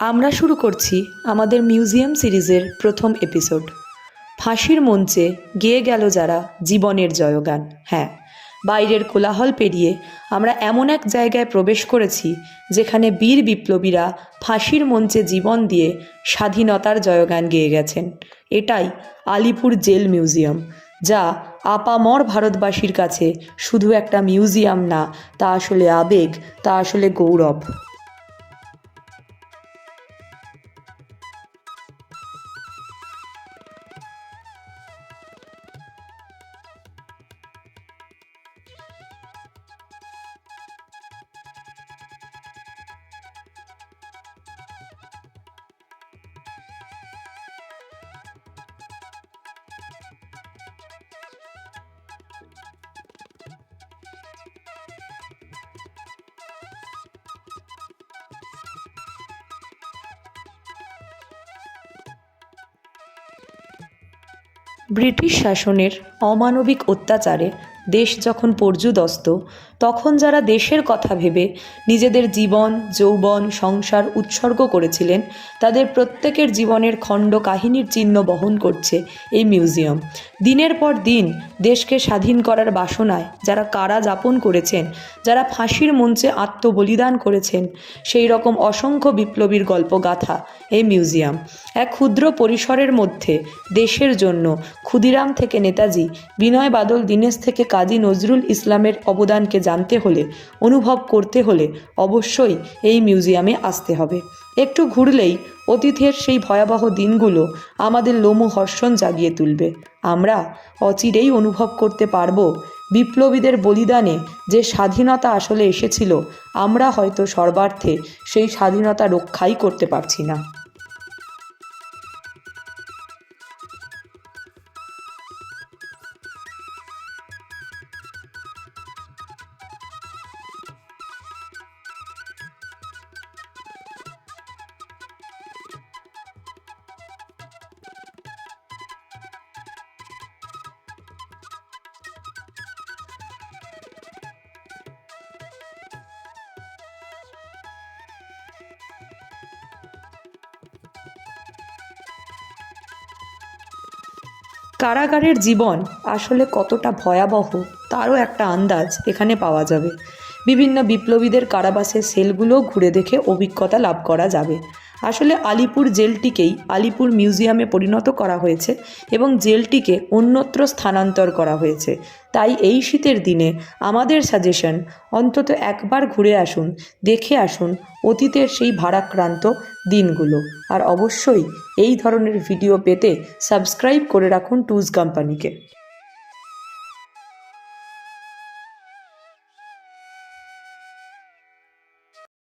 আমরা শুরু করছি আমাদের মিউজিয়াম সিরিজের প্রথম এপিসোড। ফাঁসির মঞ্চে গেয়ে গেল যারা জীবনের জয়গান। হ্যাঁ, বাইরের কোলাহল পেরিয়ে আমরা এমন এক জায়গায় প্রবেশ করেছি যেখানে বীর বিপ্লবীরা ফাঁসির মঞ্চে জীবন দিয়ে স্বাধীনতার জয়গান গেয়ে গেছেন। এটাই আলিপুর জেল মিউজিয়াম, যা আপামর ভারতবাসীর কাছে শুধু একটা মিউজিয়াম না, তা আসলে আবেগ, তা আসলে গৌরব। ব্রিটিশ শাসনের অমানবিক অত্যাচারে দেশ যখন পর্যুদস্ত, তখন যারা দেশের কথা ভেবে নিজেদের জীবন, যৌবন, সংসার উৎসর্গ করেছিলেন, তাদের প্রত্যেকের জীবনের খণ্ড কাহিনীর চিহ্ন বহন করছে এই মিউজিয়াম। দিনের পর দিন দেশকে স্বাধীন করার বাসনায় যারা কারা যাপন করেছেন, যারা ফাঁসির মঞ্চে আত্মবলিদান করেছেন, সেই রকম অসংখ্য বিপ্লবীর গল্পগাথা এই মিউজিয়াম। এক ক্ষুদ্র পরিসরের মধ্যে দেশের জন্য ক্ষুদিরাম থেকে নেতাজি, বিনয় বাদল দীনেশ থেকে কাজী নজরুল ইসলামের অবদানকে জানতে হলে, অনুভব করতে হলে অবশ্যই এই মিউজিয়ামে আসতে হবে। একটু ঘুরলেই অতীতের সেই ভয়াবহ দিনগুলো আমাদের লোমহর্ষণ জাগিয়ে তুলবে। আমরা অচিরেই অনুভব করতে পারবো বিপ্লবীদের বলিদানে যে স্বাধীনতা আসলে এসেছিল, আমরা হয়তো সর্বার্থে সেই স্বাধীনতা রক্ষাই করতে পারছি না। কারাগারের জীবন আসলে কতটা ভয়াবহ তারও একটা আন্দাজ এখানে পাওয়া যাবে। বিভিন্ন বিপ্লবীদের কারাবাসের সেলগুলো ঘুরে দেখে অভিজ্ঞতা লাভ করা যাবে। আসলে আলিপুর জেলটিকেই আলিপুর মিউজিয়ামে পরিণত করা হয়েছে এবং জেলটিকে অন্যত্র স্থানান্তর করা হয়েছে। তাই এই শীতের দিনে আমাদের সাজেশন, অন্তত একবার ঘুরে আসুন, দেখে আসুন অতীতের সেই ভারাক্রান্ত দিনগুলো। আর অবশ্যই এই ধরনের ভিডিও পেতে সাবস্ক্রাইব করে রাখুন টুজ কোম্পানিকে।